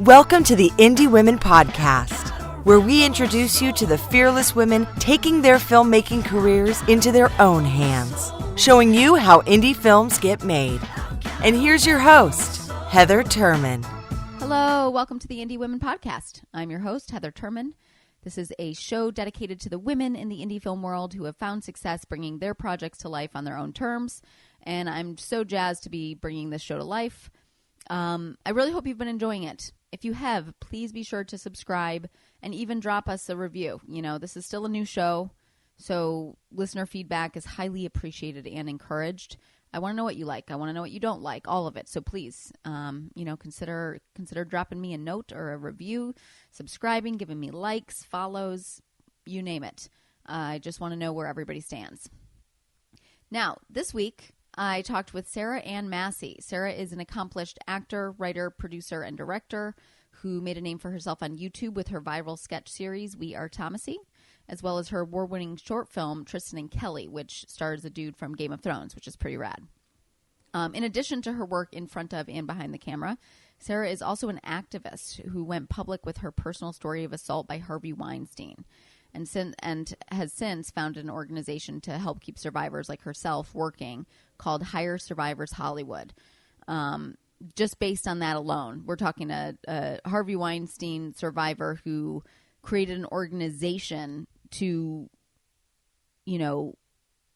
Welcome to the Indie Women Podcast, where we introduce you to the fearless women taking their filmmaking careers into their own hands, showing you how indie films get made. And here's your host, Heather Turman. Hello, welcome to the Indie Women Podcast. I'm your host, Heather Turman. This is a show dedicated to the women in the indie film world who have found success bringing their projects to life on their own terms. And I'm so jazzed to be bringing this show to life. I really hope you've been enjoying it. If you have, please be sure to subscribe and even drop us a review. You know, this is still a new show, so listener feedback is highly appreciated and encouraged. I want to know what you like. I want to know what you don't like, all of it. So please, consider dropping me a note or a review, subscribing, giving me likes, follows, you name it. I just want to know where everybody stands. Now, this week, I talked with Sarah Ann Masse. Sarah is an accomplished actor, writer, producer, and director who made a name for herself on YouTube with her viral sketch series, Are Thomasse, as well as her award-winning short film, Tristan Kelly, which stars a dude from Game of Thrones, which is pretty rad. In addition to her work in front of and behind the camera, Sarah is also an activist who went public with her personal story of assault by Harvey Weinstein, and has since founded an organization to help keep survivors like herself working called Hire Survivors Hollywood. Just based on that alone, we're talking a Harvey Weinstein survivor who created an organization to,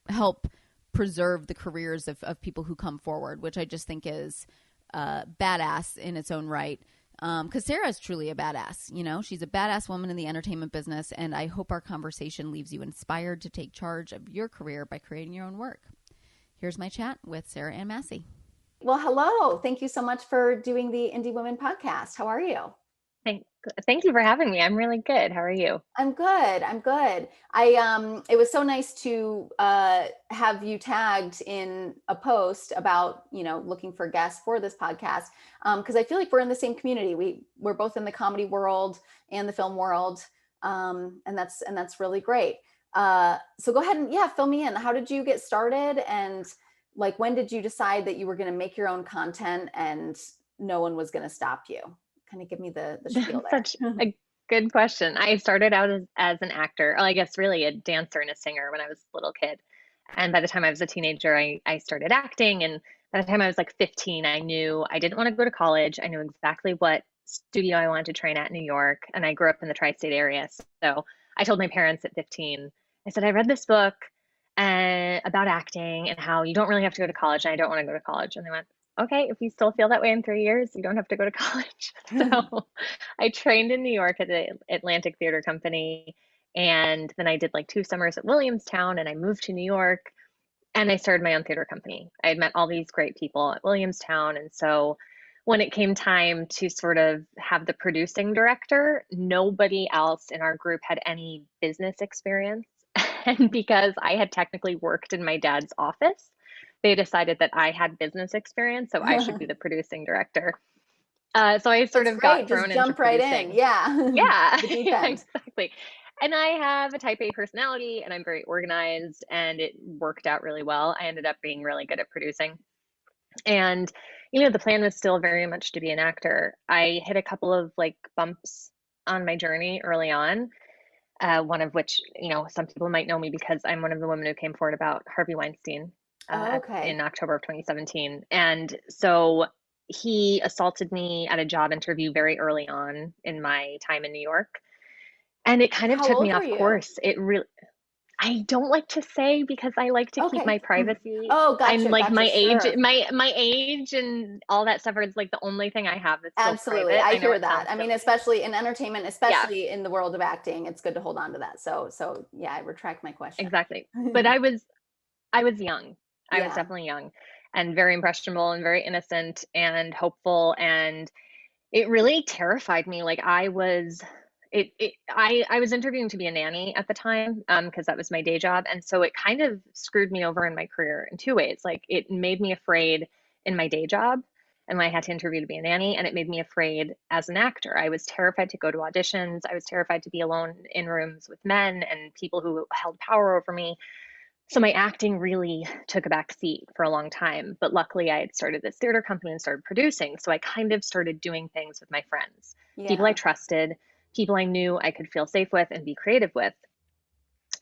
help preserve the careers of people who come forward, which I just think is badass in its own right. Because Sarah is truly a badass, she's a badass woman in the entertainment business, and I hope our conversation leaves you inspired to take charge of your career by creating your own work. Here's my chat with Sarah Ann Masse. Well, hello. Thank you so much for doing the Indie Women Podcast. How are you? Thank you for having me. I'm really good. How are you? I'm good. It was so nice to have you tagged in a post about, looking for guests for this podcast. Because I feel like we're in the same community. We're both in the comedy world and the film world. And that's really great. So go ahead and fill me in. How did you get started? And when did you decide that you were going to make your own content and no one was going to stop you? Kind of give me the spiel there. Such a good question. I started out as an actor, I guess really a dancer and a singer when I was a little kid. And by the time I was a teenager, I started acting. And by the time I was 15, I knew I didn't want to go to college. I knew exactly what studio I wanted to train at in New York. And I grew up in the tri-state area. So I told my parents at 15, I said, I read this book about acting and how you don't really have to go to college. And I don't want to go to college. And they went, okay, if you still feel that way in 3 years, you don't have to go to college. So I trained in New York at the Atlantic Theater Company. And then I did 2 summers at Williamstown, and I moved to New York and I started my own theater company. I had met all these great people at Williamstown. And so when it came time to sort of have the producing director, nobody else in our group had any business experience. And because I had technically worked in my dad's office, they decided that I had business experience, so I should be the producing director. So I sort of got thrown into jump right producing. in. Yeah. Yeah, exactly. And I have a type A personality, and I'm very organized, and it worked out really well. I ended up being really good at producing. And, the plan was still very much to be an actor. I hit a couple of bumps on my journey early on. One of which, some people might know me because I'm one of the women who came forward about Harvey Weinstein. In October of 2017. And so he assaulted me at a job interview very early on in my time in New York. And it kind of took me off course. I don't like to say because I like to keep my privacy. Oh, gotcha. I'm gotcha, my age, sure. my age and all that stuff is the only thing I have that's still absolutely private. I hear that. I mean, especially in entertainment, especially in the world of acting, it's good to hold on to that. So yeah, I retract my question. Exactly. But I was young. I was definitely young and very impressionable and very innocent and hopeful. And it really terrified me. I was interviewing to be a nanny at the time because that was my day job. And so it kind of screwed me over in my career in 2 ways. It made me afraid in my day job and when I had to interview to be a nanny, and it made me afraid as an actor. I was terrified to go to auditions. I was terrified to be alone in rooms with men and people who held power over me. So my acting really took a back seat for a long time, but luckily I had started this theater company and started producing. So I kind of started doing things with my friends, people I Yeah. trusted, people I knew I could feel safe with and be creative with.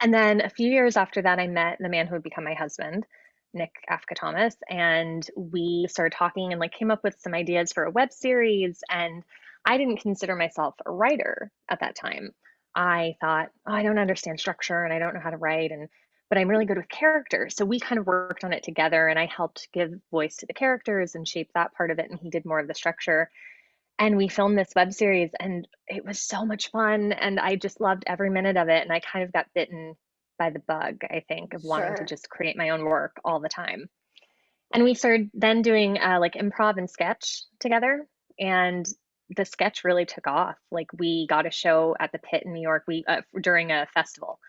And then a few years after that, I met the man who would become my husband, Nick Afka Thomas, and we started talking and like came up with some ideas for a web series. And I didn't consider myself a writer at that time. I thought, oh, I don't understand structure and I don't know how to write, and but I'm really good with characters. So we kind of worked on it together, and I helped give voice to the characters and shape that part of it, and he did more of the structure. And we filmed this web series, and it was so much fun, and I just loved every minute of it, and I kind of got bitten by the bug, I think, of wanting to Sure. just create my own work all the time. And we started then doing like improv and sketch together, and the sketch really took off. Like we got a show at the Pit in New York, we during a festival,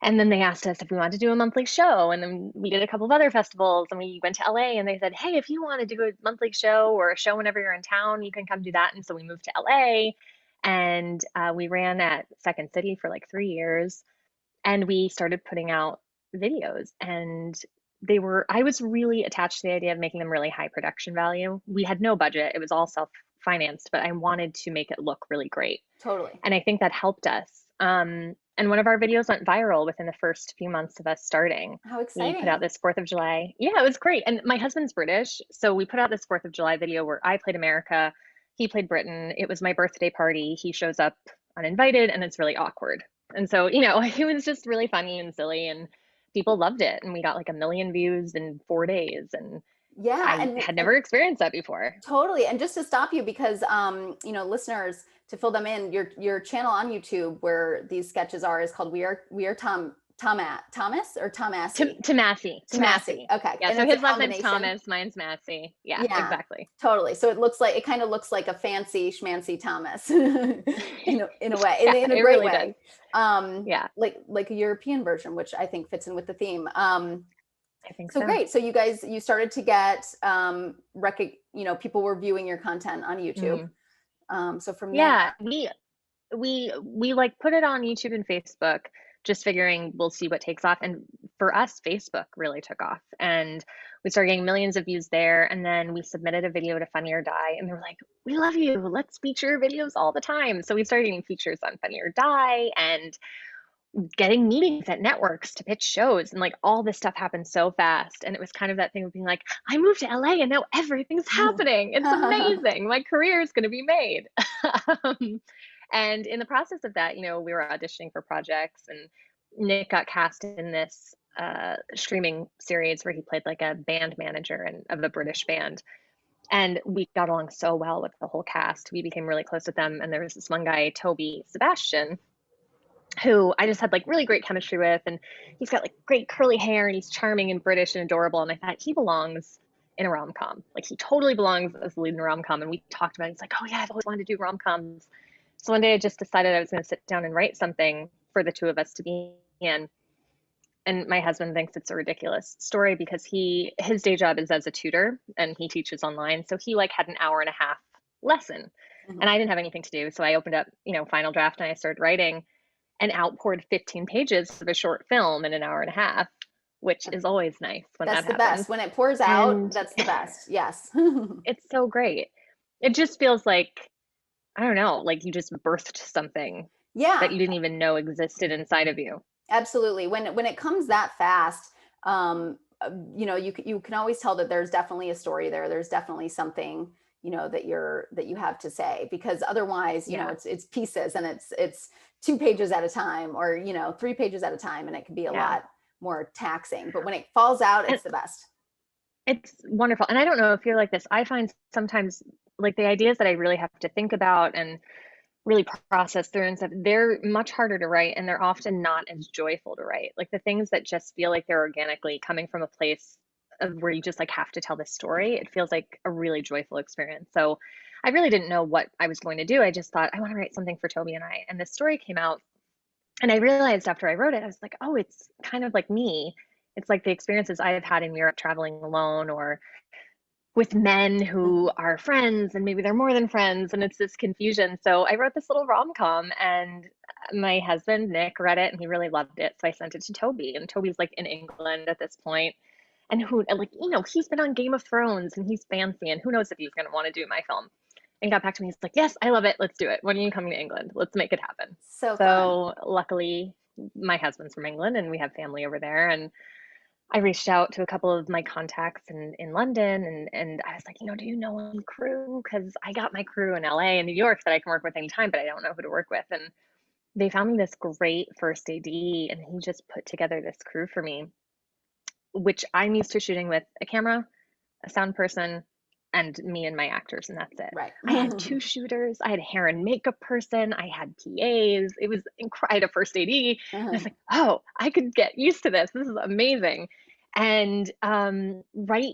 and then they asked us if we wanted to do a monthly show. And then we did a couple of other festivals, and we went to LA, and they said, hey, if you want to do a monthly show or a show whenever you're in town, you can come do that. And so we moved to LA, and we ran at Second City for like 3 years, and we started putting out videos. And I was really attached to the idea of making them really high production value. We had no budget, it was all self financed, but I wanted to make it look really great. Totally. And I think that helped us. And one of our videos went viral within the first few months of us starting. How We put out exciting. this 4th of July. Yeah, it was great. And my husband's British. So we put out this 4th of July video where I played America, he played Britain. It was my birthday party. He shows up uninvited, and it's really awkward. And so, it was just really funny and silly, and people loved it. And we got like 1 million views in 4 days. And Yeah, I had never experienced that before. totally. And just to stop you, because listeners, to fill them in, your channel on YouTube where these sketches are is called We Are Thomas or Thomasse? To Massey. To Thomasse. Massey. Okay. Yeah, And so it's a his last name's combination. Thomas, mine's Massey. Yeah, Yeah, exactly. totally. So it kind of looks like a fancy schmancy Thomas in a way, Yeah, in a it great really way. Yeah, Like a European version, which I think fits in with the theme. I think So so. great. So you started to get people were viewing your content on YouTube. So from there, Yeah, we like put it on YouTube and Facebook, just figuring we'll see what takes off. And for us, Facebook really took off, and we started getting millions of views there. And then we submitted a video to Funny or Die, and they were like, "We love you. Let's feature your videos all the time." So we started getting features on Funny or Die, and getting meetings at networks to pitch shows, and like all this stuff happened so fast. And it was kind of that thing of being like, I moved to LA and now everything's happening. It's amazing. My career is going to be made. And in the process of that, we were auditioning for projects, and Nick got cast in this streaming series where he played like a band manager of a British band. And we got along so well with the whole cast. We became really close with them. And there was this one guy, Toby Sebastian, who I just had like really great chemistry with. And he's got like great curly hair, and he's charming and British and adorable. And I thought he belongs in a rom-com. Like he totally belongs as the lead in a rom-com. And we talked about it. He's like, oh yeah, I've always wanted to do rom-coms. So one day I just decided I was going to sit down and write something for the two of us to be in. And my husband thinks it's a ridiculous story because his day job is as a tutor, and he teaches online. So he like had an hour and a half lesson, and I didn't have anything to do. So I opened up, Final Draft, and I started writing, and outpoured 15 pages of a short film in an hour and a half, which is always nice when that's that the happens. best. When it pours out, And that's the best. Yes. it's so great. It just feels like, I don't know, like you just birthed something Yeah, that you didn't even know existed inside of you. absolutely. When it comes that fast, you can always tell that there's definitely a story there. There's definitely something, that you have to say, because otherwise, Yeah. it's pieces, and it's 2 pages at a time, or 3 pages at a time, and it can be a Yeah. lot more taxing. But when it falls out, And it's the best. it's wonderful. And I don't know if you're like this. I find sometimes like the ideas that I really have to think about and really process through and stuff, they're much harder to write, and they're often not as joyful to write. Like the things that just feel like they're organically coming from a place of where you just like have to tell this story, it feels like a really joyful experience. So I really didn't know what I was going to do. I just thought I want to write something for Toby and I. And this story came out, and I realized after I wrote it, I was like, oh, it's kind of like me. It's like the experiences I have had in Europe traveling alone, or with men who are friends and maybe they're more than friends, and it's this confusion. So I wrote this little rom-com, and my husband Nick read it and he really loved it. So I sent it to Toby, and Toby's like in England at this point. And who, like, he's been on Game of Thrones and he's fancy, and who knows if he's going to want to do my film. And he got back to me. He's like, yes, I love it. Let's do it. When are you coming to England? Let's make it happen. So fun. So luckily, my husband's from England and we have family over there. And I reached out to a couple of my contacts in London, and I was like, do you know any crew? Because I got my crew in LA and New York that I can work with anytime, but I don't know who to work with. And they found me this great first AD, and he just put together this crew for me, which I'm used to shooting with a camera, a sound person, and me and my actors, and that's it. Right. I had 2 shooters. I had a hair and makeup person. I had PAs. It was incredible. I had a first AD. And I was like, oh, I could get used to this. This is amazing. And right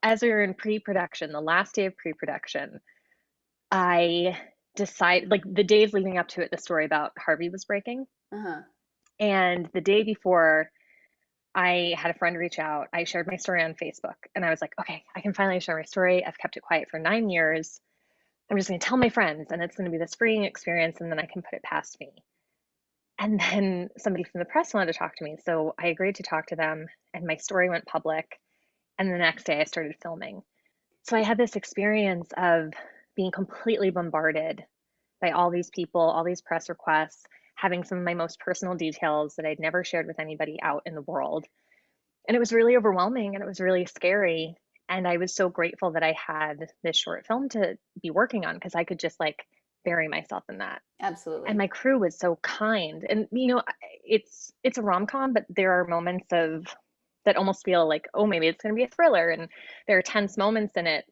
as we were in pre-production, the last day of pre-production, I decided, like the days leading up to it, the story about Harvey was breaking. And the day before, I had a friend reach out. I shared my story on Facebook, and I was like, okay, I can finally share my story. I've kept it quiet for 9 years. I'm just going to tell my friends, and it's going to be this freeing experience, and then I can put it past me. And then somebody from the press wanted to talk to me. So I agreed to talk to them, and my story went public. And the next day I started filming. So I had this experience of being completely bombarded by all these people, all these press requests, having some of my most personal details that I'd never shared with anybody out in the world. And it was really overwhelming, and it was really scary. And I was so grateful that I had this short film to be working on, because I could just like bury myself in that. Absolutely. And my crew was so kind. And it's a rom-com, but there are moments of that almost feel like, oh, maybe it's going to be a thriller. And there are tense moments in it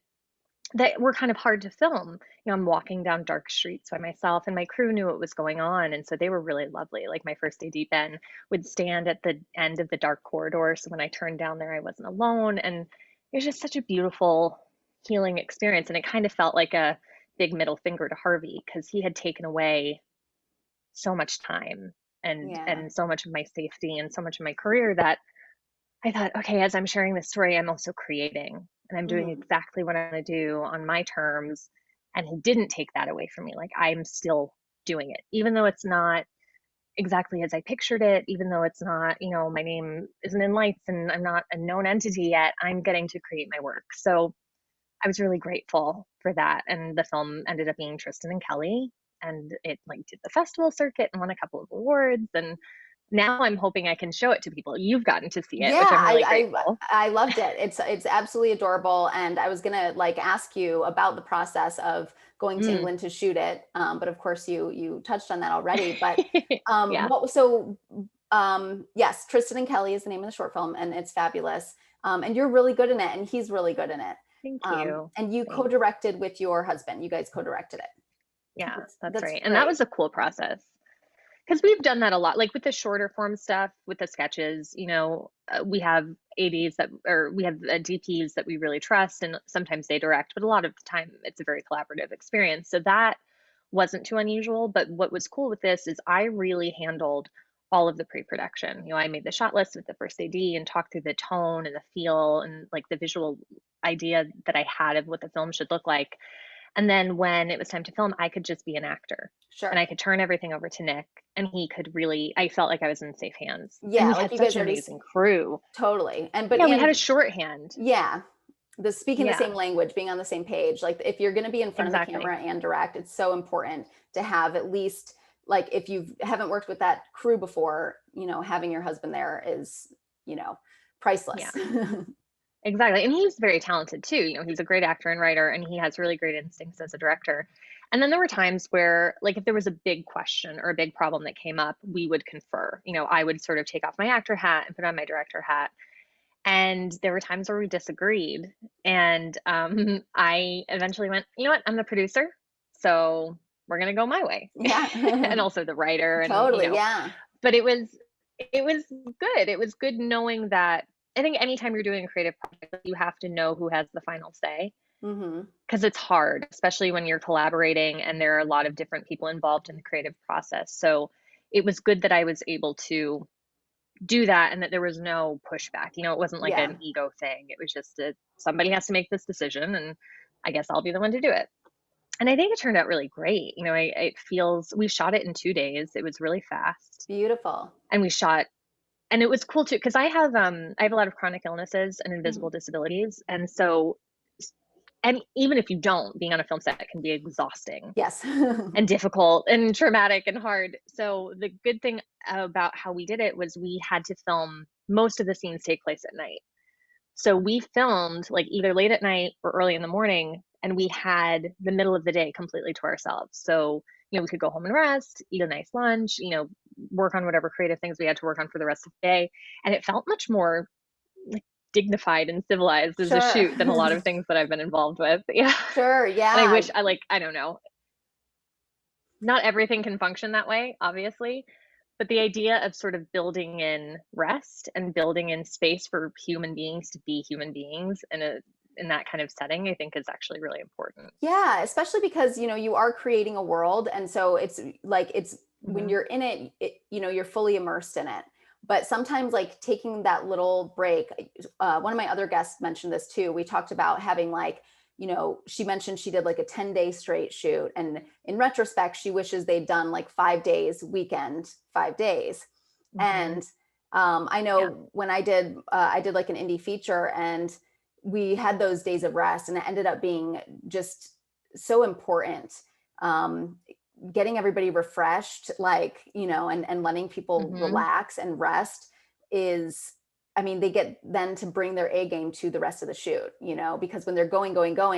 that were kind of hard to film. I'm walking down dark streets by myself, and my crew knew what was going on. And so they were really lovely. Like my first AD, Ben, would stand at the end of the dark corridor. So when I turned down there, I wasn't alone. And it was just such a beautiful, healing experience. And it kind of felt like a big middle finger to Harvey, because he had taken away so much time and so much of my safety and so much of my career, that I thought, okay, as I'm sharing this story, I'm also creating, and I'm doing exactly what I want to do on my terms. And he didn't take that away from me. Like, I'm still doing it, even though it's not exactly as I pictured it, even though it's not, my name isn't in lights and I'm not a known entity yet, I'm getting to create my work. So I was really grateful for that. And the film ended up being Tristan and Kelly, and it like did the festival circuit and won a couple of awards. And now I'm hoping I can show it to people. You've gotten to see it, which I'm really grateful. I loved it. It's absolutely adorable. And I was gonna ask you about the process of going to England to shoot it, but of course you touched on that already. But yes, Tristan and Kelly is the name of the short film, and it's fabulous. And you're really good in it, and he's really good in it. Thank you. And you co-directed with your husband. You guys co-directed it. Yeah, that's right. And that was a cool process, because we've done that a lot, like with the shorter form stuff, with the sketches. We have ADs we have DPs that we really trust, and sometimes they direct, but a lot of the time it's a very collaborative experience. So that wasn't too unusual. But what was cool with this is I really handled all of the pre-production. I made the shot list with the first AD and talked through the tone and the feel and like the visual idea that I had of what the film should look like. And then when it was time to film, I could just be an actor. Sure. And I could turn everything over to Nick, and he could really, I felt like I was in safe hands. Yeah. And we had such an amazing crew. Totally. We had a shorthand. Yeah. Speaking the same language, being on the same page. Like, if you're going to be in front of the camera and direct, it's so important to have at least, like, if you haven't worked with that crew before, having your husband there is, priceless. Yeah. Exactly. And he's very talented too. He's a great actor and writer, and he has really great instincts as a director. And then there were times where, like, if there was a big question or a big problem that came up, we would confer. I would sort of take off my actor hat and put on my director hat. And there were times where we disagreed. And I eventually went, you know what, I'm the producer, so we're going to go my way. Yeah. And also the writer. And, totally. Yeah. But it was good. It was good knowing that. I think anytime you're doing a creative project, you have to know who has the final say, because it's hard, especially when you're collaborating and there are a lot of different people involved in the creative process. So it was good that I was able to do that, and that there was no pushback. You know, it wasn't like Yeah. an ego thing. It was just somebody has to make this decision, and I guess I'll be the one to do it. And I think it turned out really great. You know, we shot it in 2 days. It was really fast. Beautiful. And and it was cool too, because I have a lot of chronic illnesses and invisible disabilities. And so, and even if you don't, being on a film set can be exhausting. Yes. And difficult and traumatic and hard. So the good thing about how we did it was we had to film, most of the scenes take place at night. So we filmed like either late at night or early in the morning, and we had the middle of the day completely to ourselves. So, you know, we could go home and rest, eat a nice lunch, you know, work on whatever creative things we had to work on for the rest of the day. And it felt much more like dignified and civilized as a shoot than a lot of things that I've been involved with. Yeah. Sure. Yeah. And I wish I don't know. Not everything can function that way, obviously, but the idea of sort of building in rest and building in space for human beings to be human beings in that kind of setting, I think is actually really important. Yeah, especially because, you know, you are creating a world. And so it's like, when you're in it, you know, you're fully immersed in it. But sometimes like taking that little break, one of my other guests mentioned this too. We talked about having like, you know, she mentioned she did like a 10-day straight shoot. And in retrospect, she wishes they'd done like 5 days, weekend, 5 days. And I know when I did like an indie feature, and we had those days of rest, and it ended up being just so important. Getting everybody refreshed, like, you know, and letting people relax and rest is, I mean, they get then to bring their A game to the rest of the shoot, you know, because when they're going,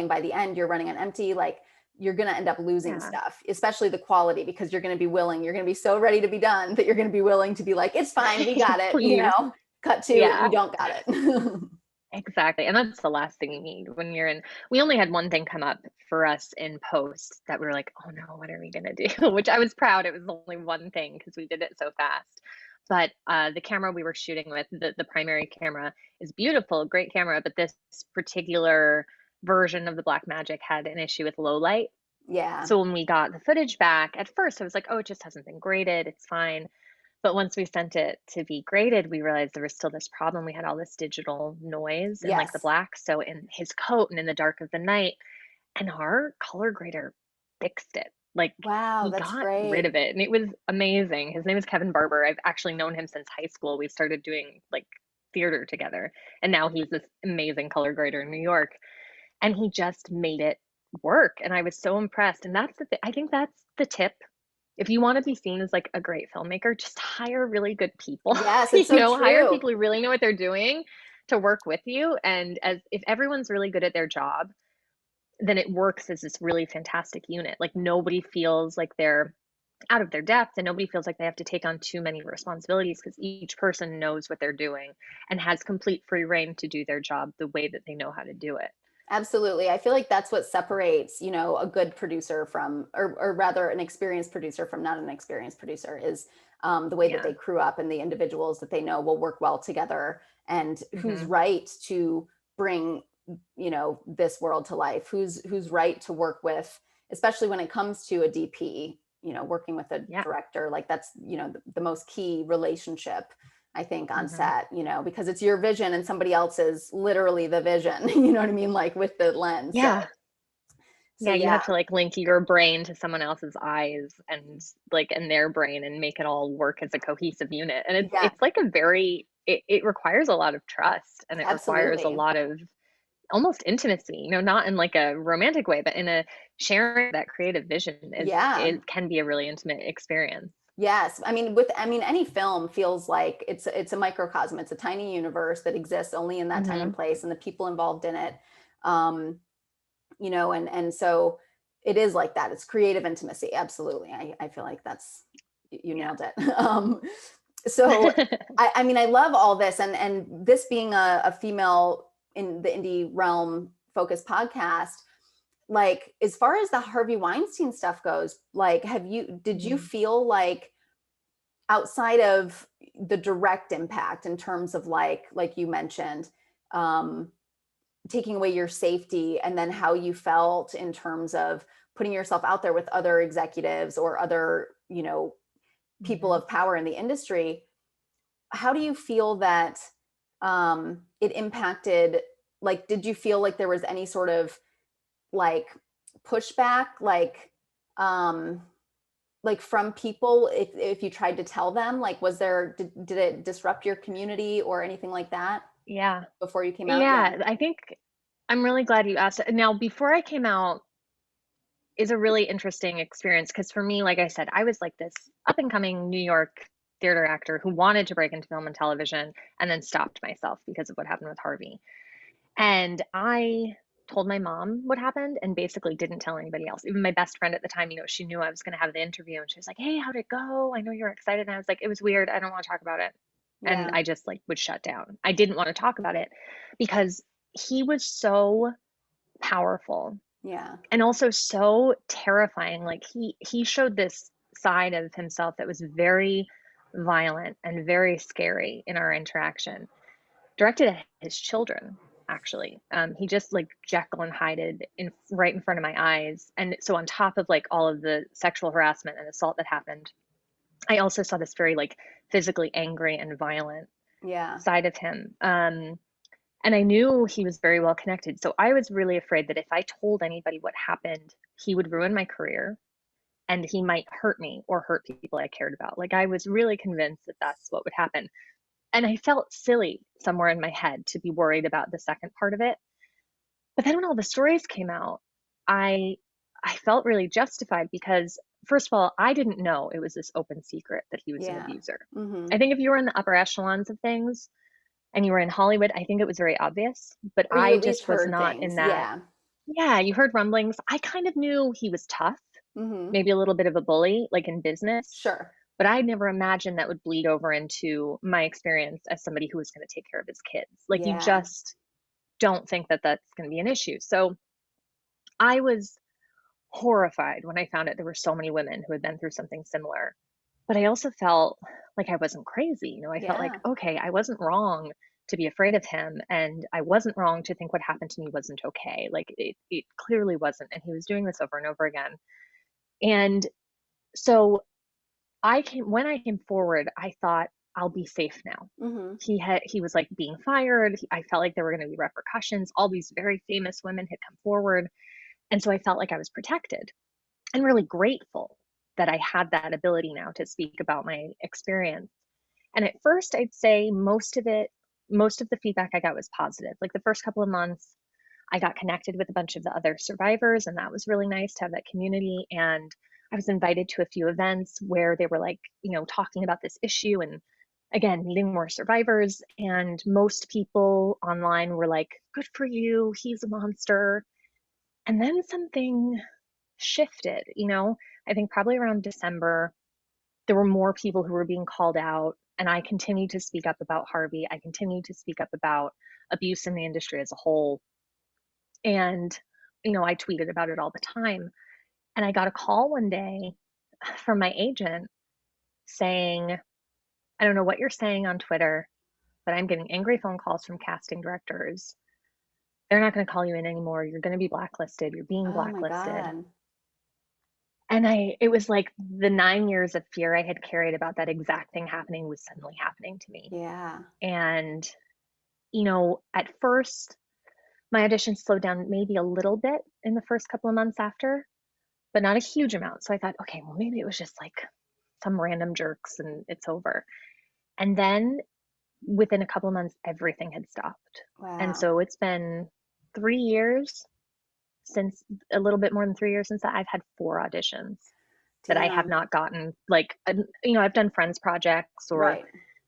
by the end, you're running on empty, like you're going to end up losing stuff, especially the quality, because you're going to be so ready to be done that you're going to be willing to be like, it's fine, we got it, you know, cut to, you don't got it. Exactly. And that's the last thing you need when we only had one thing come up for us in post that we were like, oh no, what are we going to do? Which I was proud. It was only one thing because we did it so fast. But the camera we were shooting with, the primary camera, is beautiful, great camera. But this particular version of the Blackmagic had an issue with low light. Yeah. So when we got the footage back, at first I was like, oh, it just hasn't been graded. It's fine. But once we sent it to be graded, we realized there was still this problem. We had all this digital noise and like the black. So in his coat and in the dark of the night, and our color grader fixed it. Like, wow, he that's got great. rid of it. And it was amazing. His name is Kevin Barber. I've actually known him since high school. We started doing like theater together. And now he's this amazing color grader in New York. And he just made it work. And I was so impressed. And that's I think that's the tip. If you want to be seen as like a great filmmaker, just hire really good people. Yes, it's so true. Hire people who really know what they're doing to work with you. And if everyone's really good at their job, then it works as this really fantastic unit. Like nobody feels like they're out of their depth, and nobody feels like they have to take on too many responsibilities, because each person knows what they're doing and has complete free reign to do their job the way that they know how to do it. Absolutely. I feel like that's what separates, you know, a good producer from, or rather an experienced producer from not an experienced producer, is the way that they crew up and the individuals that they know will work well together, and who's right to bring, you know, this world to life, who's right to work with, especially when it comes to a DP, you know, working with a director, like that's, you know, the most key relationship, I think, on set, you know, because it's your vision and somebody else is literally the vision, you know what I mean? Like with the lens. Yeah. So you have to like link your brain to someone else's eyes and like in their brain and make it all work as a cohesive unit. And it's like it requires a lot of trust, and it requires a lot of almost intimacy, you know, not in like a romantic way, but in a sharing that creative vision. It can be a really intimate experience. Yes. I mean, any film feels like it's a microcosm. It's a tiny universe that exists only in that time and place, and the people involved in it, you know, and so it is like that. It's creative intimacy. Absolutely. I feel like you nailed it. So I mean, I love all this, and this being a female in the indie realm focused podcast, like as far as the Harvey Weinstein stuff goes, like did you feel like outside of the direct impact in terms of like you mentioned, taking away your safety, and then how you felt in terms of putting yourself out there with other executives or other, you know, people of power in the industry, how do you feel that it impacted, like, did you feel like there was any sort of like pushback, like from people if you tried to tell them, like, was there, did it disrupt your community or anything like that Yeah. before you came out? Yeah. I think I'm really glad you asked. Now, before I came out is a really interesting experience because for me, like I said, I was like this up and coming New York theater actor who wanted to break into film and television and then stopped myself because of what happened with Harvey. And I told my mom what happened and basically didn't tell anybody else. Even my best friend at the time, she knew I was going to have the interview and she was like, "Hey, how'd it go? I know you're excited." And I was like, "It was weird. I don't want to talk about it." And Yeah. I just like would shut down. I didn't want to talk about it because he was so powerful Yeah. and also so terrifying. Like he showed this side of himself that was very violent and very scary in our interaction, directed at his children, actually. He just like Jekyll and Hyde right in front of my eyes. And so on top of like all of the sexual harassment and assault that happened, I also saw this very like physically angry and violent Yeah. side of him. And I knew he was very well connected. So I was really afraid that if I told anybody what happened, he would ruin my career and he might hurt me or hurt people I cared about. Like I was really convinced that that's what would happen. And I felt silly somewhere in my head to be worried about the second part of it. But then when all the stories came out, I I felt really justified because first of all, I didn't know it was this open secret that he was an Yeah. abuser. Mm-hmm. I think if you were in the upper echelons of things and you were in Hollywood, I think it was very obvious, but Or you I at least just was heard not in things. that. Yeah. Yeah, you heard rumblings. I kind of knew he was tough, Mm-hmm. maybe a little bit of a bully, like in business, Sure. but I never imagined that would bleed over into my experience as somebody who was going to take care of his kids. Like you Yeah. just don't think that that's going to be an issue. So I was horrified when I found out there were so many women who had been through something similar. But I also felt like I wasn't crazy. I felt like, Yeah. okay, I wasn't wrong to be afraid of him. And I wasn't wrong to think what happened to me wasn't okay. Like it clearly wasn't. And he was doing this over and over again. And so when I came forward, I thought I'll be safe now. Mm-hmm. He was like being fired. I felt like there were going to be repercussions. All these very famous women had come forward. And so I felt like I was protected and really grateful that I had that ability now to speak about my experience. And at first, I'd say most of the feedback I got was positive. Like the first couple of months, I got connected with a bunch of the other survivors, and that was really nice to have that community. And I was invited to a few events where they were like, talking about this issue and again, meeting more survivors. And most people online were like, "Good for you, he's a monster." And then something shifted, I think probably around December, there were more people who were being called out. And I continued to speak up about Harvey. I continued to speak up about abuse in the industry as a whole. And, I tweeted about it all the time. And I got a call one day from my agent saying, "I don't know what you're saying on Twitter, but I'm getting angry phone calls from casting directors. They're not going to call you in anymore. You're going to be blacklisted. You're being Oh my blacklisted." God. And it was like the 9 years of fear I had carried about that exact thing happening was suddenly happening to me. Yeah. And, at first, my auditions slowed down maybe a little bit in the first couple of months after, but not a huge amount. So I thought, okay, well, maybe it was just like some random jerks and it's over. And then within a couple of months, everything had stopped. Wow. And so it's been 3 years since, a little bit more than 3 years since that, I've had 4 auditions that I have Damn. not gotten. Like, I've done friends projects or Right.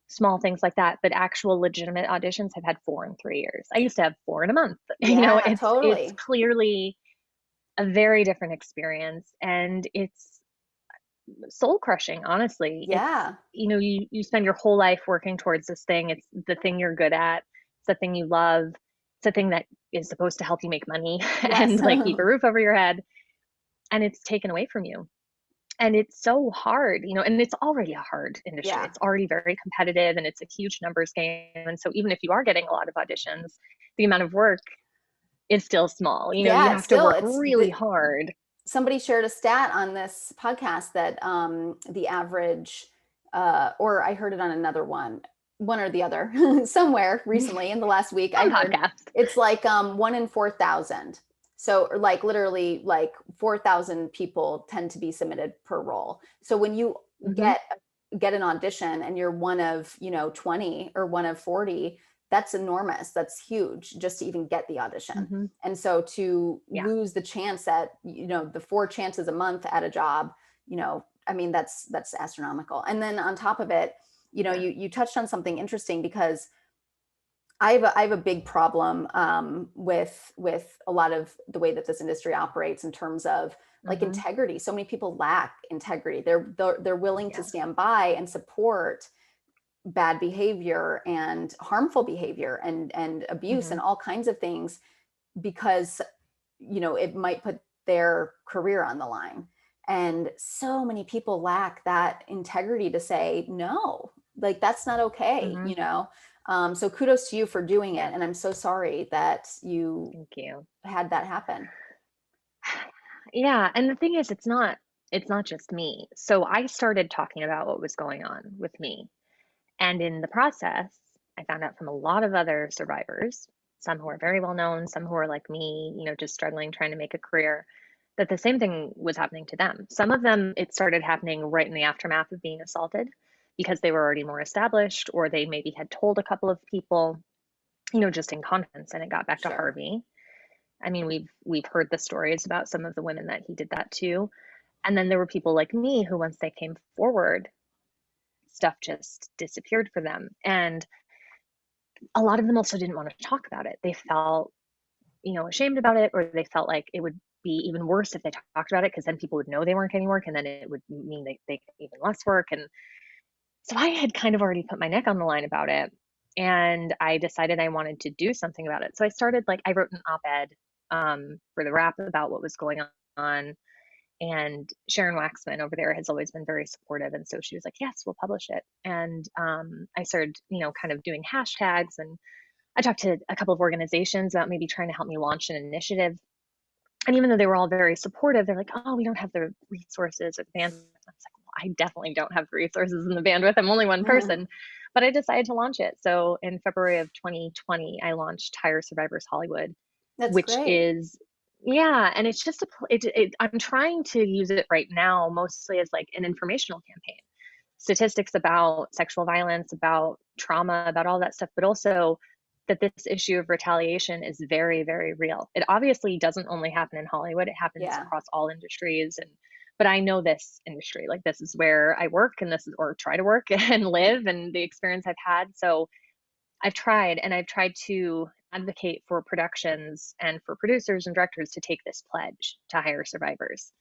small things like that, but actual legitimate auditions I've had 4 in 3 years. I used to have 4 in a month. Yeah, It's totally. clearly a very different experience, and it's soul crushing, honestly. Yeah. You spend your whole life working towards this thing. It's the thing you're good at. It's the thing you love. It's the thing that is supposed to help you make money and Yes. like keep a roof over your head. And it's taken away from you. And it's so hard, and it's already a hard industry. Yeah. It's already very competitive and it's a huge numbers game. And so even if you are getting a lot of auditions, the amount of work is still small. You Yeah, have to work really hard. Somebody shared a stat on this podcast that the average, or I heard it on another one, one or the other somewhere recently in the last week. I heard podcast. it's like 1 in 4,000. So like literally like 4,000 people tend to be submitted per role. So when you get an audition and you're one of, 20 or one of 40, that's enormous. That's huge just to even get the audition. And so to lose the chance at, the 4 chances a month at a job, I mean, that's astronomical. And then on top of it, you touched on something interesting, because I have a big problem with a lot of the way that this industry operates in terms of like integrity. So many people lack integrity. They're willing to stand by and support bad behavior and harmful behavior and abuse and all kinds of things because, it might put their career on the line. And so many people lack that integrity to say, no, like that's not okay, so kudos to you for doing it. And I'm so sorry that you had that happen. Yeah. And the thing is, it's not just me. So I started talking about what was going on with me. And in the process, I found out from a lot of other survivors, some who are very well known, some who are like me, just struggling, trying to make a career, that the same thing was happening to them. Some of them, it started happening right in the aftermath of being assaulted because they were already more established, or they maybe had told a couple of people, just in confidence, and it got back to Harvey. I mean, we've heard the stories about some of the women that he did that to. And then there were people like me who, once they came forward, stuff just disappeared for them. And a lot of them also didn't want to talk about it. They felt, ashamed about it, or they felt like it would be even worse if they talked about it, because then people would know they weren't getting work, and then it would mean they get even less work. And so I had kind of already put my neck on the line about it, and I decided I wanted to do something about it. So I started, I wrote an op-ed for the Wrap about what was going on. And Sharon Waxman over there has always been very supportive. And so she was like, yes, we'll publish it. And I started, kind of doing hashtags. And I talked to a couple of organizations about maybe trying to help me launch an initiative. And even though they were all very supportive, they're like, oh, we don't have the resources or the bandwidth. I was like, well, I definitely don't have the resources and the bandwidth. I'm only one person. But I decided to launch it. So in February of 2020, I launched Hire Survivors Hollywood, which is, and it's just I'm trying to use it right now mostly as like an informational campaign. Statistics about sexual violence, about trauma, about all that stuff, but also that this issue of retaliation is very, very real. It obviously doesn't only happen in Hollywood. It happens across all industries. But I know this industry, like this is where I work, and this is, or try to work and live, and the experience I've had. So I've tried to advocate for productions and for producers and directors to take this pledge to hire survivors.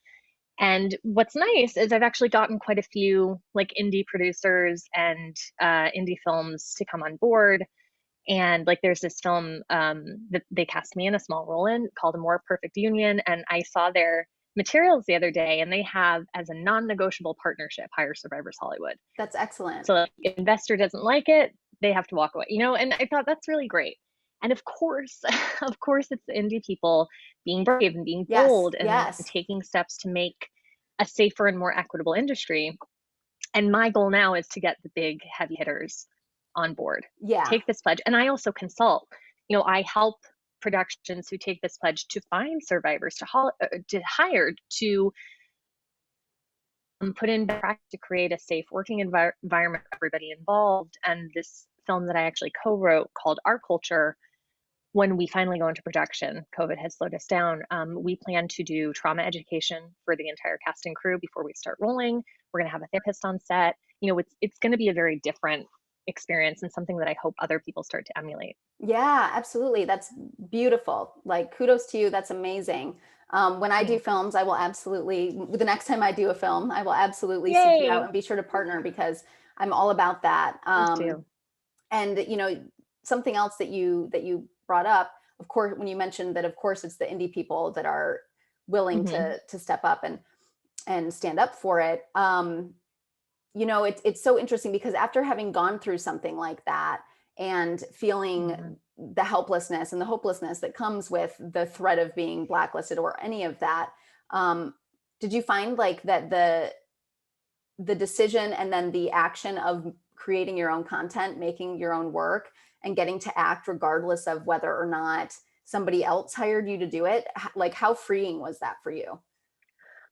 And what's nice is I've actually gotten quite a few like indie producers and indie films to come on board. And like there's this film that they cast me in a small role in called A More Perfect Union. And I saw their materials the other day, and they have as a non-negotiable partnership Hire Survivors Hollywood. That's excellent. So if an investor doesn't like it, they have to walk away, and I thought that's really great. And of course it's the indie people being brave and being bold and taking steps to make a safer and more equitable industry. And my goal now is to get the big heavy hitters on board, take this pledge. And I also consult, I help productions who take this pledge to find survivors, to hire, to put in practice to create a safe working environment for everybody involved. And this film that I actually co-wrote called Our Culture, when we finally go into production, COVID has slowed us down. We plan to do trauma education for the entire cast and crew before we start rolling. We're going to have a therapist on set. It's going to be a very different experience, and something that I hope other people start to emulate. Yeah, absolutely. That's beautiful. Like, kudos to you. That's amazing. When I do films, I will absolutely, the next time I do a film, I will absolutely seek you out and be sure to partner, because I'm all about that. And something else that you brought up, of course, when you mentioned that, of course, it's the indie people that are willing to step up and stand up for it. It's so interesting, because after having gone through something like that and feeling the helplessness and the hopelessness that comes with the threat of being blacklisted or any of that, did you find like that the decision and then the action of creating your own content, making your own work, and getting to act regardless of whether or not somebody else hired you to do it. Like, how freeing was that for you?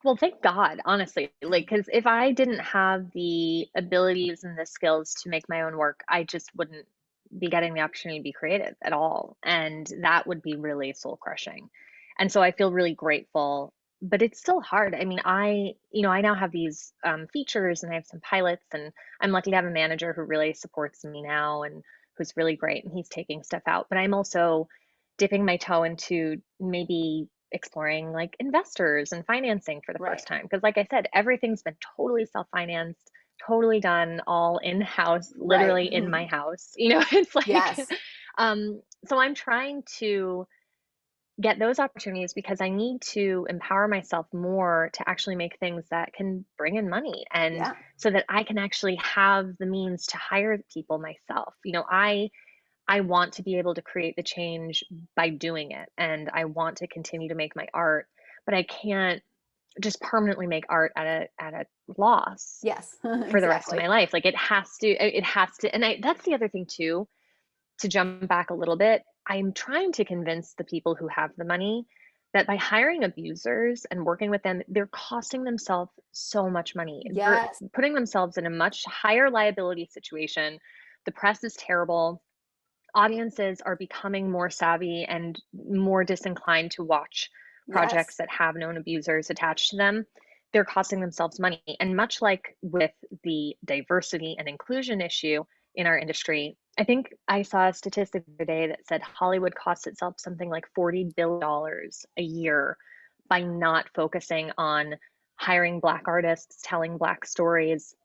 Well, thank God, honestly. Like, because if I didn't have the abilities and the skills to make my own work, I just wouldn't be getting the opportunity to be creative at all. And that would be really soul crushing. And so I feel really grateful, but it's still hard. I mean, I now have these features and I have some pilots, and I'm lucky to have a manager who really supports me now and who's really great, and he's taking stuff out. But I'm also dipping my toe into maybe exploring like investors and financing for the Right. first time. Because, like I said, everything's been totally self financed, totally done all in house, Right. literally in my house. It's like, Yes. so I'm trying to get those opportunities because I need to empower myself more to actually make things that can bring in money, and Yeah. so that I can actually have the means to hire people myself. I want to be able to create the change by doing it, and I want to continue to make my art, but I can't just permanently make art at a loss Yes. for the rest of Exactly. my life. Like it has to, and that's the other thing too, to jump back a little bit. I'm trying to convince the people who have the money that by hiring abusers and working with them, they're costing themselves so much money. They're Yes. putting themselves in a much higher liability situation. The press is terrible. Audiences are becoming more savvy and more disinclined to watch projects Yes. that have known abusers attached to them. They're costing themselves money. And much like with the diversity and inclusion issue in our industry, I think I saw a statistic the other day that said Hollywood costs itself something like $40 billion a year by not focusing on hiring Black artists, telling Black stories.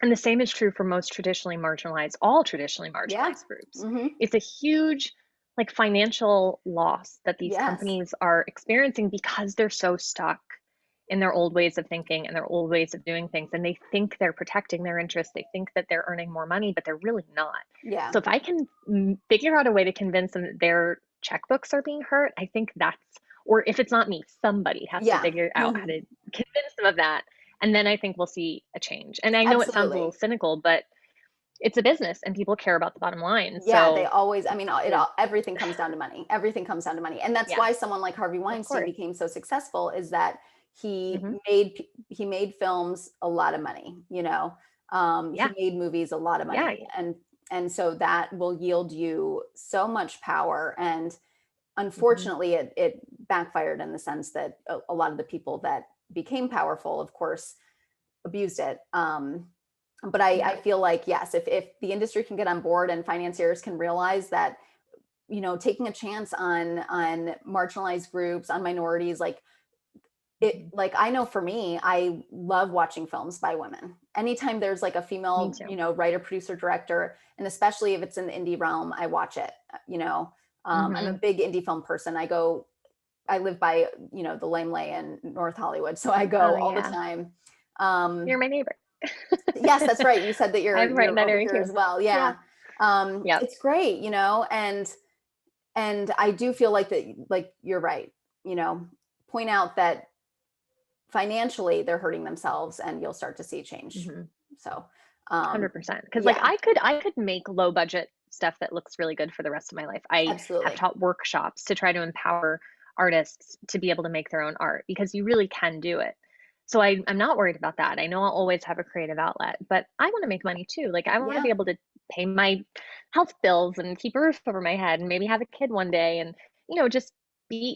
And the same is true for all traditionally Yeah. marginalized groups. Hmm. It's a huge like financial loss that these Yes. companies are experiencing because they're so stuck in their old ways of thinking and their old ways of doing things. And they think they're protecting their interests. They think that they're earning more money, but they're really not. Yeah. So if I can figure out a way to convince them that their checkbooks are being hurt, I think or if it's not me, somebody has to Yeah. figure out how to convince them of that. And then I think we'll see a change. And I know it sounds a little Absolutely. cynical, but it's a business and people care about the bottom line. Yeah, they So always, I mean, everything comes down to money. Everything comes down to money. And that's yeah, why someone like Harvey of Weinstein course. became so successful, is that Hmm. he made films a lot of money, he Yeah. made movies a lot of Yeah. money. And so that will yield you so much power. And Hmm. unfortunately, it backfired in the sense that a lot of the people that became powerful, of course, abused it. But Yeah. I feel like, yes, if the industry can get on board and financiers can realize that, taking a chance on marginalized groups, on minorities, Hmm. like I know for me, I love watching films by women. Anytime there's like a Me female, too. writer, producer, director, and especially if it's in the indie realm, I watch it. I'm a Hmm. big indie film person. I live by, the Lamely in North Hollywood, so I Oh go all the yeah. time. You're Um, my neighbor. yes, that's right. You said that I'm right in you're that over area here as too. well. Yeah. Yeah. Yep. It's great, and I do feel like that, like you're right, point out that financially they're hurting themselves and you'll start to see change. Hmm. So, 100%. Because like yeah, I could make low budget stuff that looks really good for the rest of my life. I have absolutely. taught workshops to try to empower artists to be able to make their own art because you really can do it. So I'm not worried about that. I know I'll always have a creative outlet, but I want to make money too. Like I want to Yeah. be able to pay my health bills and keep a roof over my head and maybe have a kid one day and just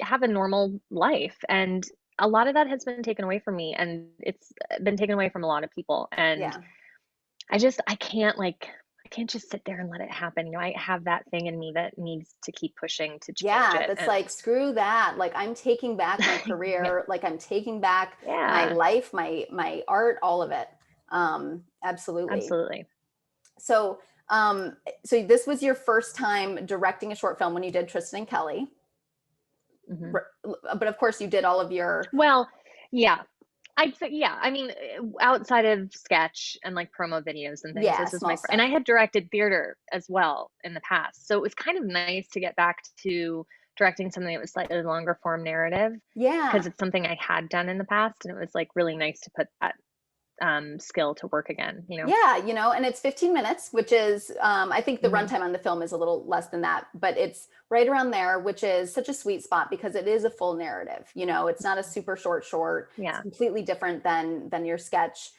have a normal life. And a lot of that has been taken away from me, and it's been taken away from a lot of people. And Yeah. I can't just sit there and let it happen. I have that thing in me that needs to keep pushing to change Yeah. it. That's And like, screw that. Like, I'm taking back my yeah, career. Like, I'm taking back my yeah, life, my art, all of it. Absolutely. absolutely. So, so this was your first time directing a short film when you did Tristan and Kelly. Hmm. But of course, you did all of your. Well, yeah, I'd say, yeah. I mean, outside of sketch and like promo videos and things, Yeah, this is my small and stuff. I had directed theater as well in the past. So it was kind of nice to get back to directing something that was slightly longer form narrative Yeah. because it's something I had done in the past, and it was like really nice to put that skill to work again, Yeah, and it's 15 minutes, which is, I think the runtime on the film is a little less than that, but it's right around there, which is such a sweet spot because it is a full narrative. It's not a super short. Yeah. It's completely different than your sketch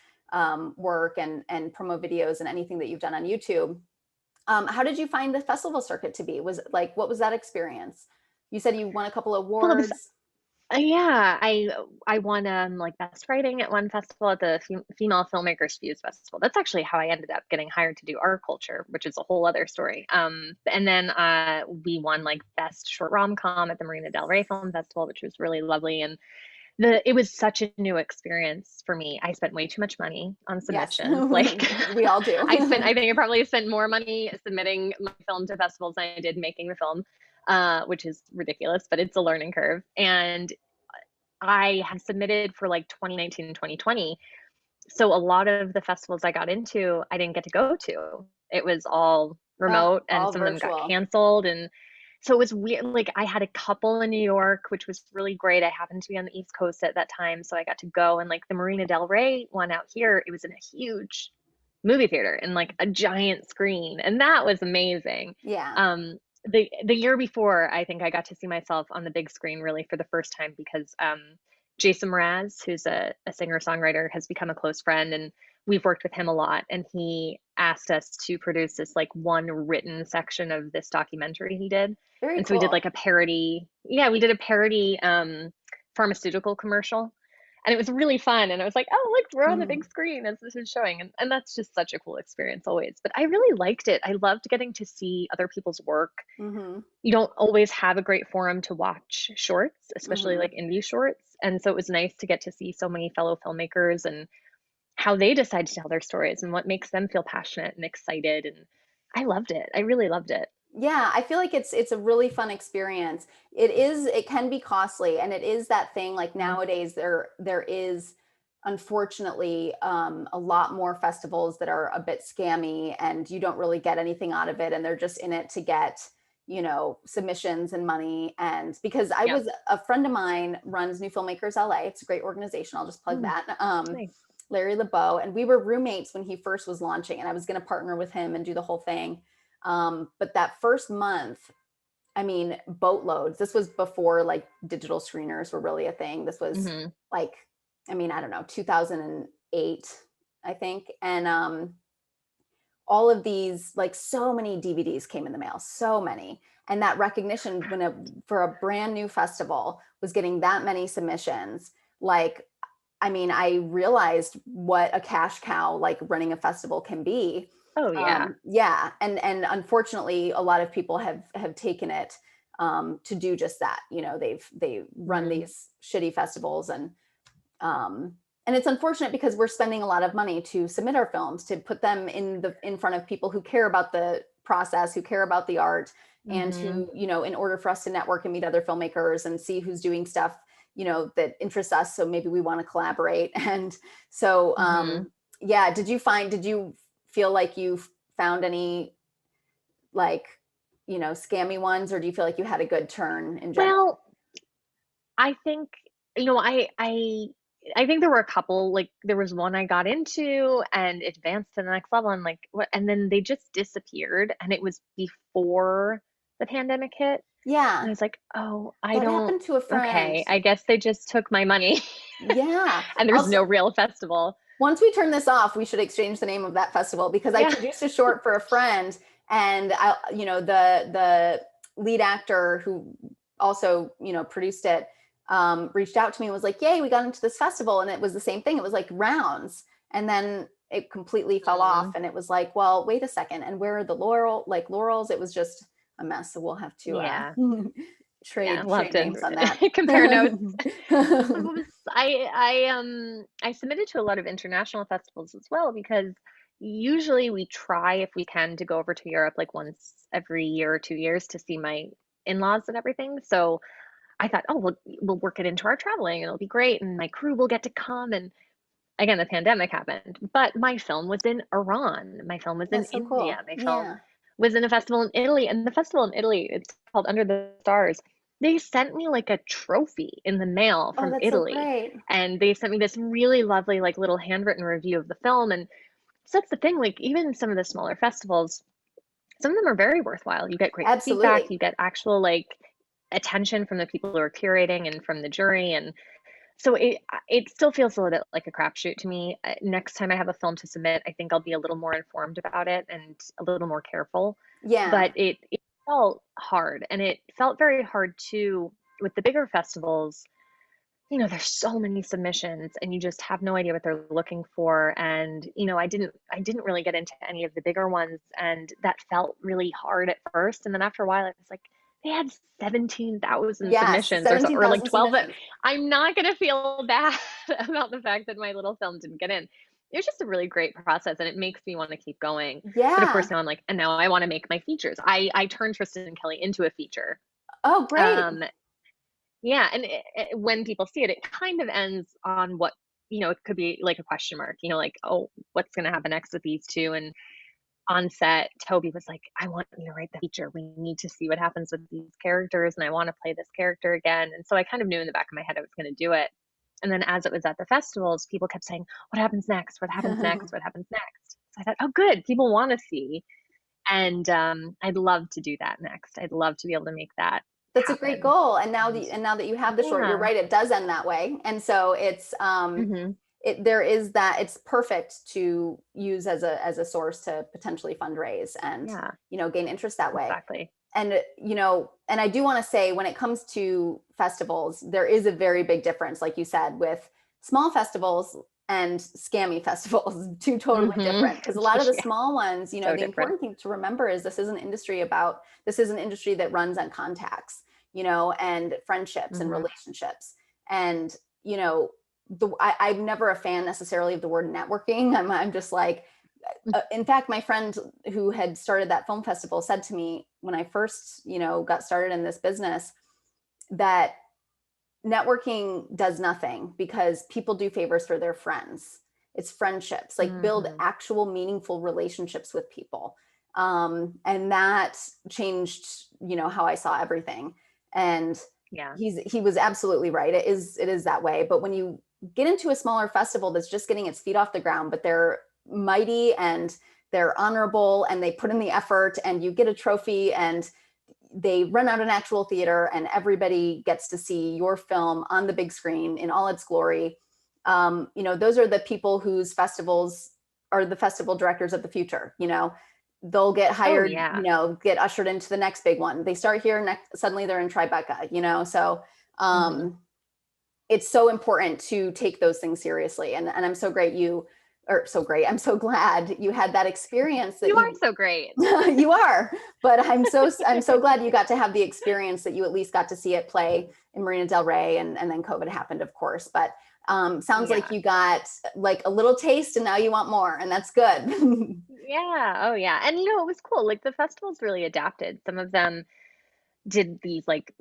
work and promo videos and anything that you've done on YouTube. How did you find the festival circuit to be? What was that experience? You said you won a couple awards. Yeah, I won like best writing at one festival, at the Female Filmmakers Fuse Festival. That's actually how I ended up getting hired to do Our Culture, which is a whole other story. And then we won like best short rom-com at the Marina Del Rey Film Festival, which was really lovely. And it was such a new experience for me. I spent way too much money on submissions. Yes. Like we all do. I think I probably spent more money submitting my film to festivals than I did making the film. Which is ridiculous, but it's a learning curve. And I had submitted for like 2019 and 2020. So a lot of the festivals I got into, I didn't get to go to. It was all remote and all some of them virtual. got canceled. And so it was weird. Like I had a couple in New York, which was really great. I happened to be on the East Coast at that time. So I got to go, and like the Marina Del Rey one out here, it was in a huge movie theater and like a giant screen. And that was amazing. Yeah. The year before, I think I got to see myself on the big screen really for the first time because Jason Mraz, who's a singer-songwriter, has become a close friend, and we've worked with him a lot. And he asked us to produce this like one written section of this documentary he did. Very and cool. So we did like a parody. Yeah, we did a parody pharmaceutical commercial. And it was really fun. And I was like, oh, look, we're on the big screen as this is showing. And that's just such a cool experience always. But I really liked it. I loved getting to see other people's work. You don't always have a great forum to watch shorts, especially like indie shorts. And so it was nice to get to see so many fellow filmmakers and how they decide to tell their stories and what makes them feel passionate and excited. And I loved it. I really loved it. Yeah, I feel like it's a really fun experience. It can be costly, and it is that thing like nowadays there is unfortunately a lot more festivals that are a bit scammy and you don't really get anything out of it, and they're just in it to get submissions and money. And because a friend of mine runs New Filmmakers LA, it's a great organization, I'll just plug that. Nice. Larry LeBeau, and we were roommates when he first was launching, and I was going to partner with him and do the whole thing. But that first month, I mean, boatloads. This was before like digital screeners were really a thing. This was like, I mean, I don't know, 2008, I think. And all of these, like so many DVDs came in the mail, so many. And that recognition for a brand new festival was getting that many submissions. Like, I mean, I realized what a cash cow like running a festival can be. Oh yeah. Yeah. And unfortunately a lot of people have taken it to do just that. They run these shitty festivals, and it's unfortunate because we're spending a lot of money to submit our films, to put them in front of people who care about the process, who care about the art, and who, in order for us to network and meet other filmmakers and see who's doing stuff, that interests us. So maybe we want to collaborate. And so, yeah, did you feel like you found any like, scammy ones, or do you feel like you had a good turn in general? Well, I think, I think there were a couple, like there was one I got into and it advanced to the next level and like what, and then they just disappeared, and it was before the pandemic hit. Yeah. And I was like, oh, that happened to a friend. Okay, I guess they just took my money. Yeah. And there's no real festival. Once we turn this off, we should exchange the name of that festival, because I produced a short for a friend, and the lead actor who also, produced it, reached out to me and was like, yay, we got into this festival. And it was the same thing. It was like rounds. And then it completely fell off. And it was like, well, wait a second. And where are the laurels? It was just a mess. So we'll have to trade names on that. Compare notes. I submitted to a lot of international festivals as well, because usually we try, if we can, to go over to Europe like once every year or 2 years to see my in-laws and everything. So I thought, oh, we'll work it into our traveling and it'll be great, and my crew will get to come. And again, the pandemic happened, but my film was in Iran. My film was in India. Cool. My film was in a festival in Italy, and the festival in Italy, it's called Under the Stars. they sent me like a trophy in the mail Oh, from that's so Italy. great. And they sent me this really lovely, like little handwritten review of the film. And so that's the thing, like even some of the smaller festivals, some of them are very worthwhile. You get great feedback, Absolutely. you get actual like attention from the people who are curating and from the jury. And so it still feels a little bit like a crapshoot to me. Next time I have a film to submit, I think I'll be a little more informed about it and a little more careful. Yeah. But it felt hard, and it felt very hard too with the bigger festivals. There's so many submissions and you just have no idea what they're looking for. And, I didn't really get into any of the bigger ones, and that felt really hard at first. And then after a while, it was like, they had 17,000 Yes, submissions or like 17,000 12. submissions. I'm not going to feel bad about the fact that my little film didn't get in. It was just a really great process, and it makes me want to keep going. But of Yeah. course, now I'm like, and now I want to make my features. I turned Tristan Kelly into a feature. Oh, great. Yeah, and when people see it, it kind of ends on what, it could be like a question mark, like, oh, what's going to happen next with these two? And on set, Toby was like, I want you to write the feature. We need to see what happens with these characters, and I want to play this character again. And so I kind of knew in the back of my head I was going to do it. And then as it was at the festivals, people kept saying, what happens next? What happens next? What happens next? So I thought, oh, good. People want to see. And I'd love to do that next. I'd love to be able to make that That's a happen. great goal. And now that you have the short, you're Yeah. right, it does end that way. And so it's Mhm. there is that, it's perfect to use as a source to potentially fundraise and Yeah, gain interest that way. exactly. And and I do want to say, when it comes to festivals, there is a very big difference, like you said, with small festivals and scammy festivals. Two totally different, because a lot of the Yeah. small ones, So the different. important thing to remember is this is an industry that runs on contacts, and friendships and Mhm. relationships. And I'm never a fan necessarily of the word networking. I'm just like, in fact, my friend who had started that film festival said to me when I first, got started in this business, that networking does nothing, because people do favors for their friends. It's friendships, like build Mhm. actual meaningful relationships with people. And that changed, how I saw everything. And Yeah. he was absolutely right. It is that way. But when you get into a smaller festival that's just getting its feet off the ground, but they're mighty and they're honorable and they put in the effort, and you get a trophy, and they run out an actual theater, and everybody gets to see your film on the big screen in all its glory. Those are the people whose festivals are the festival directors of the future. They'll get hired, yeah. get ushered into the next big one. They start here, suddenly they're in Tribeca, so Mhm. it's so important to take those things seriously. And I'm so great. I'm so glad you had that experience, that You are so great. you are, but I'm so glad you got to have the experience, that you at least got to see it play in Marina Del Rey, and then COVID happened, of course. But sounds like Yeah. you got like a little taste, and now you want more, and that's good. Yeah. Oh, yeah. And it was cool. Like the festivals really adapted. Some of them did these like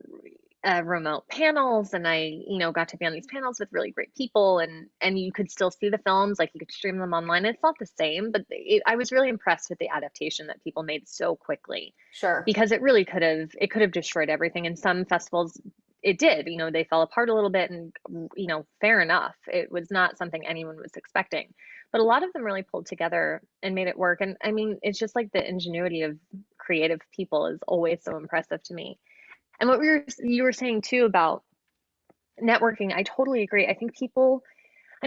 remote panels, and I got to be on these panels with really great people, and you could still see the films, like you could stream them online. It's not the same, but I was really impressed with the adaptation that people made so quickly, Sure. because it really could have destroyed everything. And some festivals it did, they fell apart a little bit, and fair enough, it was not something anyone was expecting, but a lot of them really pulled together and made it work. And I mean, it's just like the ingenuity of creative people is always so impressive to me. And what you were saying too about networking, I totally agree. I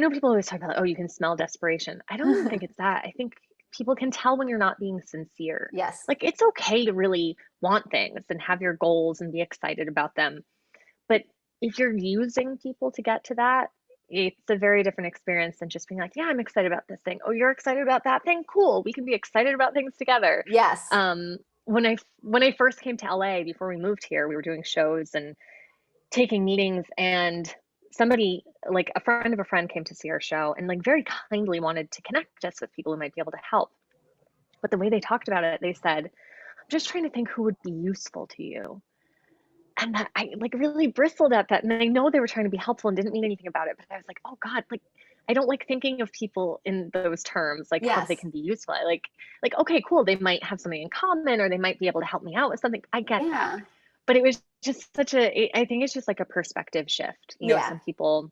know people always talk about, oh, you can smell desperation. I don't even think it's that. I think people can tell when you're not being sincere. Yes. Like it's okay to really want things and have your goals and be excited about them. But if you're using people to get to that, it's a very different experience than just being like, yeah, I'm excited about this thing. Oh, you're excited about that thing? Cool. We can be excited about things together. Yes. When I first came to LA, before we moved here, we were doing shows and taking meetings, and somebody, like a friend of a friend, came to see our show and like very kindly wanted to connect us with people who might be able to help. But the way they talked about it, they said, I'm just trying to think who would be useful to you. And that, I like really bristled at that. And I know they were trying to be helpful and didn't mean anything about it, but I was like, oh God, like I don't like thinking of people in those terms, like how they Yes. can be useful. I like, okay, cool. They might have something in common, or they might be able to help me out with something. I get that. Yeah. but it was just I think it's just like a perspective shift. You know, Yeah. some people,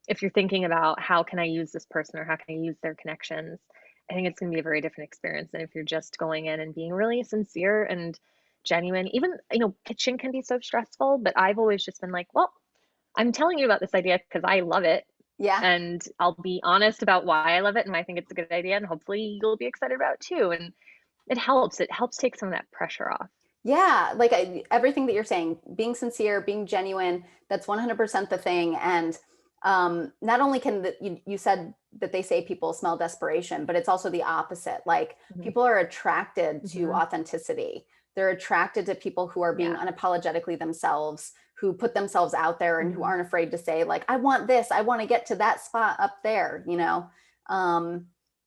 if you're thinking about how can I use this person or how can I use their connections, I think it's going to be a very different experience than if you're just going in and being really sincere and genuine. Even, you know, pitching can be so stressful, but I've always just been like, well, I'm telling you about this idea because I love it. Yeah. And I'll be honest about why I love it and why I think it's a good idea. And hopefully you'll be excited about it too. And it helps. It helps take some of that pressure off. Yeah, like everything that you're saying, being sincere, being genuine, that's 100% the thing. And not only can you said that they say people smell desperation, but it's also the opposite. Like people are attracted to authenticity. They're attracted to people who are being unapologetically themselves, who put themselves out there and who aren't afraid to say like, I want this, I want to get to that spot up there, you know?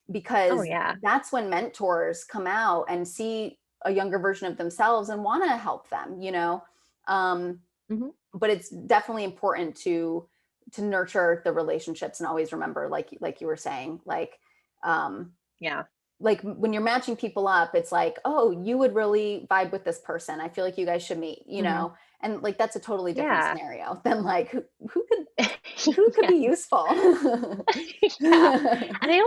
Because that's when mentors come out and see a younger version of themselves and want to help them, you know? But it's definitely important to nurture the relationships and always remember, like you were saying, like, like when you're matching people up, it's like, oh, you would really vibe with this person. I feel like you guys should meet, you know? And like, that's a totally different scenario than like, who could be useful? And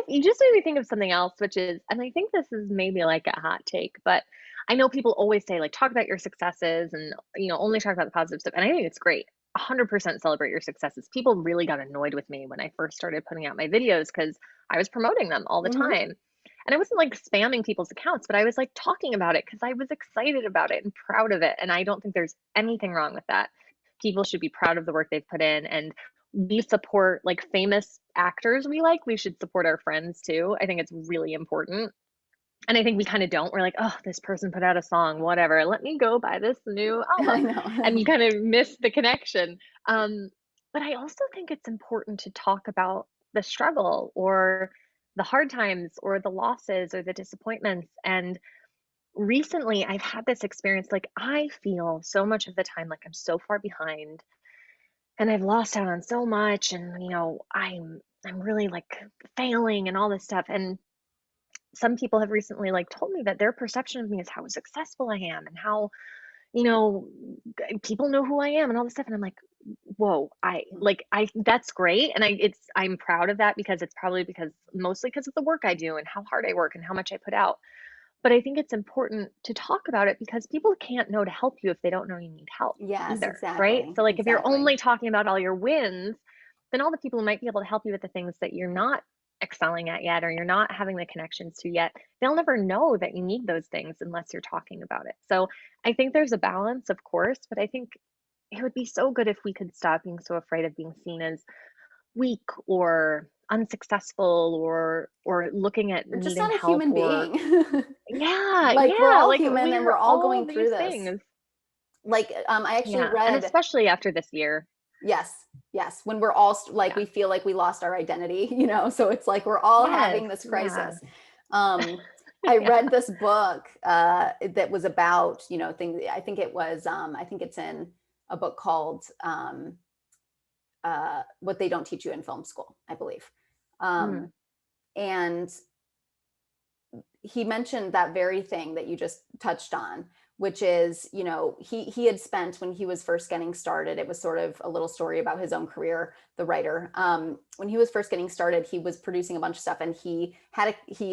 you just made me think of something else, which is, and I think this is maybe like a hot take, but I know people always say like, talk about your successes and, you know, only talk about the positive stuff. And I think it's great. 100% celebrate your successes. People really got annoyed with me when I first started putting out my videos because I was promoting them all the time. And I wasn't like spamming people's accounts, but I was like talking about it because I was excited about it and proud of it. And I don't think there's anything wrong with that. People should be proud of the work they've put in. And we support like famous actors we should support our friends too. I think it's really important. And I think we kind of don't. We're like, oh, this person put out a song, whatever. Let me go buy this new album. And you kind of miss the connection. But I also think it's important to talk about the struggle or the hard times or the losses or the disappointments. And recently I've had this experience, like I feel so much of the time like I'm so far behind and I've lost out on so much. And, you know, I'm really like failing and all this stuff. And some people have recently like told me that their perception of me is how successful I am and how, you know, people know who I am and all this stuff. And I'm like, whoa, that's great. And I'm proud of that because it's probably mostly because of the work I do and how hard I work and how much I put out. But I think it's important to talk about it because people can't know to help you if they don't know you need help either, exactly. Right? So like if you're only talking about all your wins, then all the people who might be able to help you with the things that you're not excelling at yet or you're not having the connections to yet, they'll never know that you need those things unless you're talking about it. So I think there's a balance, of course, but I think it would be so good if we could stop being so afraid of being seen as weak or unsuccessful or looking at Or just needing not a help human being. We're all human and we're all going through this things. Like I actually read, and especially after this year. Yes. When we're all like, we feel like we lost our identity, you know? So it's like, we're all having this crisis. I read this book that was about, you know, things. I think it's in a book called What They Don't Teach You in Film School, I believe. And he mentioned that very thing that you just touched on, which is, you know, he had spent, when he was first getting started, it was sort of a little story about his own career, the writer. When he was first getting started, he was producing a bunch of stuff and he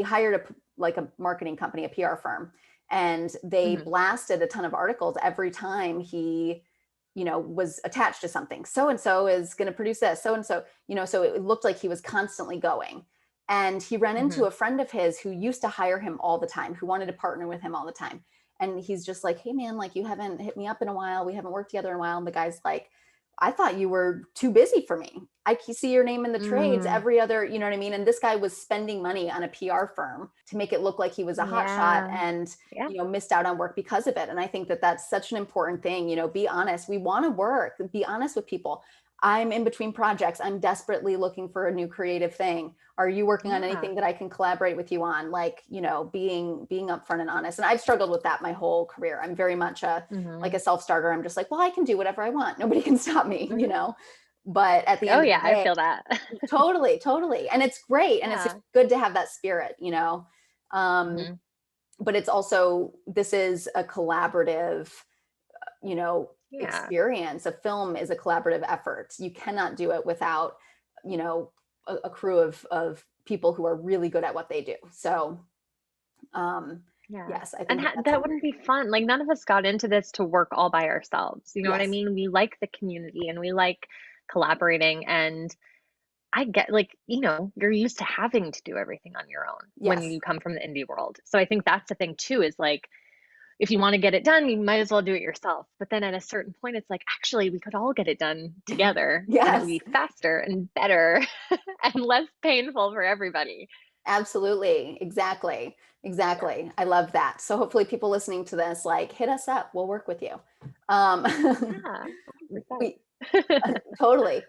hired a marketing company, a PR firm, and they blasted a ton of articles every time he, you know, was attached to something. So-and-so is going to produce this, so-and-so, you know, so it looked like he was constantly going. And he ran into a friend of his who used to hire him all the time, who wanted to partner with him all the time. And he's just like, hey man, like you haven't hit me up in a while. We haven't worked together in a while. And the guy's like, I thought you were too busy for me. I see your name in the trades every other, you know what I mean? And this guy was spending money on a PR firm to make it look like he was a hotshot and, you know, missed out on work because of it. And I think that that's such an important thing, you know, be honest. We want to work, be honest with people. I'm in between projects. I'm desperately looking for a new creative thing. Are you working on anything that I can collaborate with you on? Like, you know, being upfront and honest. And I've struggled with that my whole career. I'm very much like a self-starter. I'm just like, well, I can do whatever I want. Nobody can stop me, you know? But at the end of the day, I feel that. Totally. And it's great. And it's just good to have that spirit, you know? But it's also, this is a collaborative Yeah. experience. A film is a collaborative effort. You cannot do it without, a crew of people who are really good at what they do. So, Yeah. yes, I And think that's that wouldn't be fun. Like, none of us got into this to work all by ourselves. You know what I yes, mean? We like the community and we like collaborating. And I get, like, you're used to having to do everything on your own when yes, you come from the indie world. So I think that's the thing too, is like, if you want to get it done, you might as well do it yourself. But then at a certain point, it's like, actually, we could all get it done together and it would yes. be faster and better and less painful for everybody. Absolutely. Exactly. Yeah. Exactly. I love that. So hopefully people listening to this, like, hit us up. We'll work with you. Yeah. We 100%. totally.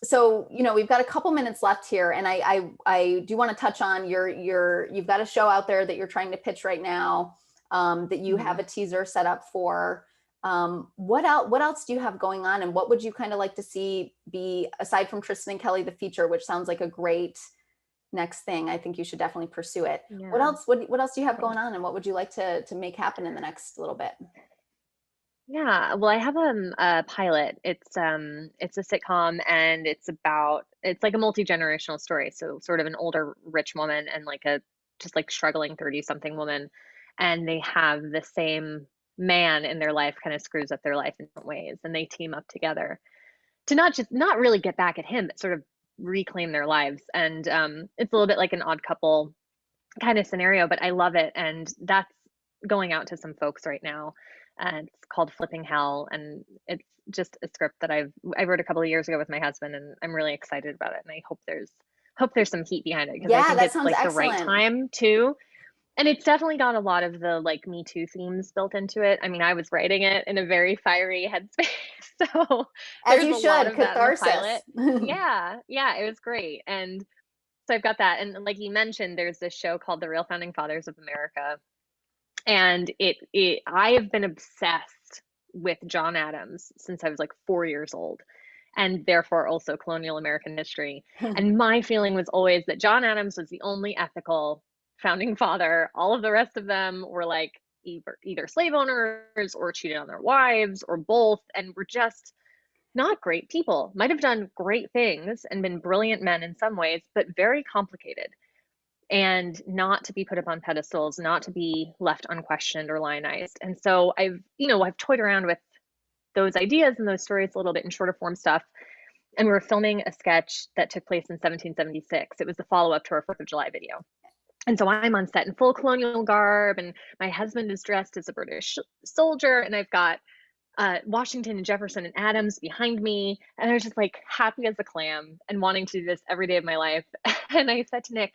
So, we've got a couple minutes left here, and I do want to touch on you've got a show out there that you're trying to pitch right now, that you have Mhm. a teaser set up for. What else do you have going on, and what would you kind of like to see be, aside from Tristan Kelly, the feature, which sounds like a great next thing? I think you should definitely pursue it. What Yeah. else, what else do you have going Thanks. on, and what would you like to make happen in the next little bit? Yeah, well, I have a pilot. It's a sitcom, and it's like a multi-generational story. So sort of an older rich woman and like a just like struggling 30 something woman, and they have the same man in their life kind of screws up their life in different ways, and they team up together to not really get back at him, but sort of reclaim their lives. And it's a little bit like an odd couple kind of scenario, but I love it. And that's going out to some folks right now. And it's called Flipping Hell. And it's just a script that I wrote a couple of years ago with my husband, and I'm really excited about it. And I hope there's some heat behind it, because I Yeah, think that it's sounds like the right excellent. time too. And it's definitely got a lot of the like Me Too themes built into it. I mean, I was writing it in a very fiery headspace. So As there's you a lot should. of that in the Catharsis. pilot. Yeah, yeah, it was great. And so I've got that. And like you mentioned, there's this show called The Real Founding Fathers of America. And I have been obsessed with John Adams since I was like 4 years old, and therefore also colonial American history. And my feeling was always that John Adams was the only ethical founding father. All of the rest of them were like either slave owners or cheated on their wives or both, and were just not great people. Might have done great things and been brilliant men in some ways, but very complicated, and not to be put up on pedestals, not to be left unquestioned or lionized. And so I've toyed around with those ideas and those stories a little bit in shorter form stuff. And we were filming a sketch that took place in 1776. It was the follow up to our 4th of July video. And so I'm on set in full colonial garb, and my husband is dressed as a British soldier, and I've got Washington and Jefferson and Adams behind me. And I was just like happy as a clam and wanting to do this every day of my life. And I said to Nick,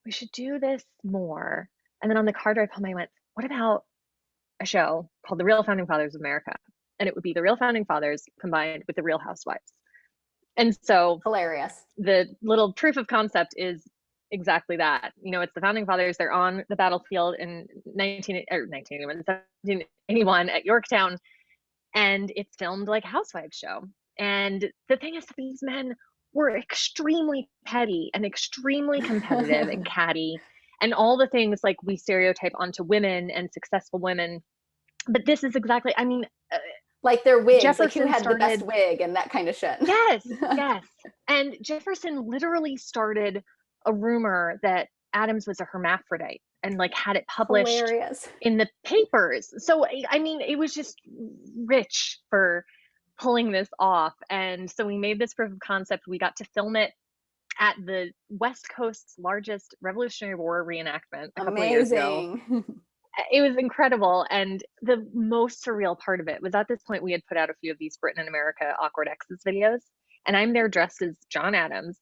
we should do this more. And then on the car drive home, I went, what about a show called The Real Founding Fathers of America? And it would be the real founding fathers combined with the real housewives. And so Hilarious. the little proof of concept is exactly that. It's the founding fathers. They're on the battlefield in 1781 at Yorktown. And it's filmed like a housewives show. And the thing is that these men were extremely petty and extremely competitive and catty, and all the things like we stereotype onto women and successful women. But this is exactly, I mean, Like their wigs, Jefferson like who had the best started, wig and that kind of shit. yes, yes. And Jefferson literally started a rumor that Adams was a hermaphrodite, and like had it published Hilarious. in the papers. So, I mean, it was just rich for pulling this off. And so we made this proof of concept. We got to film it at the West Coast's largest Revolutionary War reenactment a couple of years ago. Amazing. It was incredible. And the most surreal part of it was, at this point, we had put out a few of these Britain and America Awkward Exes videos. And I'm there dressed as John Adams.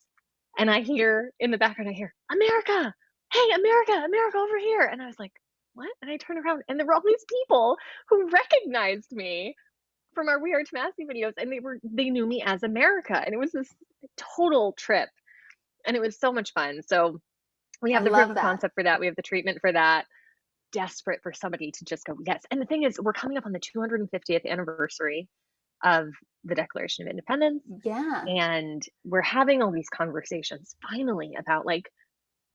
And I hear in the background, I hear, America, hey, America, America over here. And I was like, what? And I turned around, and there were all these people who recognized me from our We Are Thomasse videos, and they knew me as America. And it was this total trip. And it was so much fun. So we have the proof of concept for that. We have the treatment for that. Desperate for somebody to just go, yes. And the thing is, we're coming up on the 250th anniversary of the Declaration of Independence. Yeah. And we're having all these conversations finally about like,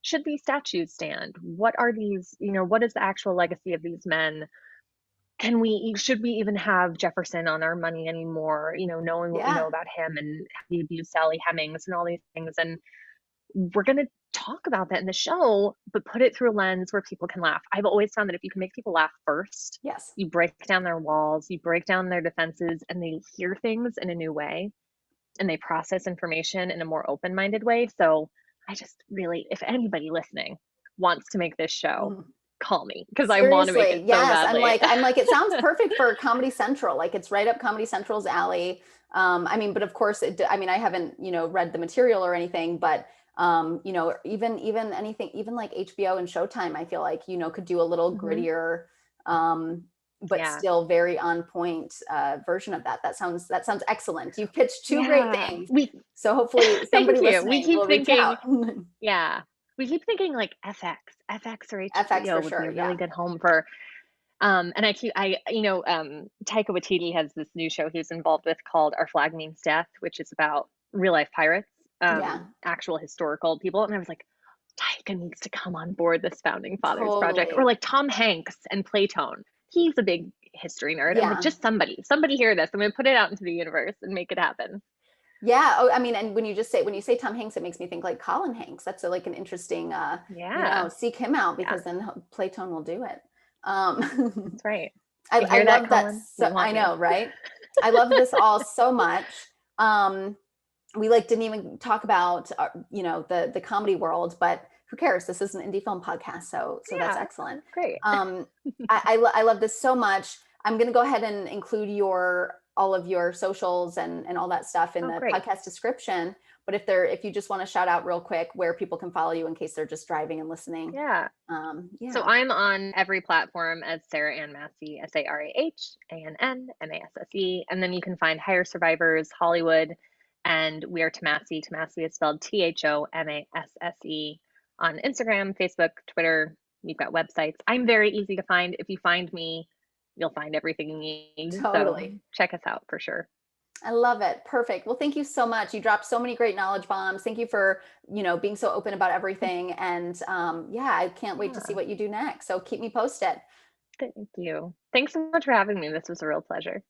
should these statues stand? What are these, what is the actual legacy of these men? should we even have Jefferson on our money anymore? Knowing what we know about him and how he abused Sally Hemings and all these things. And we're going to talk about that in the show, but put it through a lens where people can laugh. I've always found that if you can make people laugh first, you break down their walls, you break down their defenses, and they hear things in a new way and they process information in a more open-minded way. So I just really, if anybody listening wants to make this show, call me, because I want to make it so badly. I'm like, it sounds perfect for Comedy Central. Like, it's right up Comedy Central's alley. But of course, I haven't, read the material or anything, but even anything, even like HBO and Showtime, I feel like, could do a little grittier, but still very on point version of that. That sounds excellent. You've pitched two great things. So hopefully somebody listening will reach out. We keep thinking like FX or HBO FX would be a really good home for. And Taika Waititi has this new show he's involved with called Our Flag Means Death, which is about real life pirates, actual historical people. And I was like, Taika needs to come on board this Founding Fathers project. Or like Tom Hanks and Playtone. He's a big history nerd. I'm like, just somebody hear this. I'm going to put it out into the universe and make it happen. Yeah. Oh, and when you say Tom Hanks, it makes me think like Colin Hanks. That's like an interesting, seek him out, because then Playtone will do it. That's right. I love that. I know, right? I love this all so much. We didn't even talk about, the comedy world, but who cares? This is an indie film podcast. So that's excellent. Great. I love this so much. I'm going to go ahead and include all of your socials and all that stuff in the podcast description. But if you just want to shout out real quick where people can follow you in case they're just driving and listening. So I'm on every platform as Sarah Ann Masse, SarahAnnMasse. And then you can find Hire Survivors, Hollywood, and We Are Thomasse. Thomasse is spelled THOMASSE on Instagram, Facebook, Twitter. We've got websites. I'm very easy to find. If you find me, you'll find everything you need. Totally. So check us out for sure. I love it. Perfect. Well, thank you so much. You dropped so many great knowledge bombs. Thank you for, being so open about everything. And I can't wait to see what you do next. So keep me posted. Thank you. Thanks so much for having me. This was a real pleasure.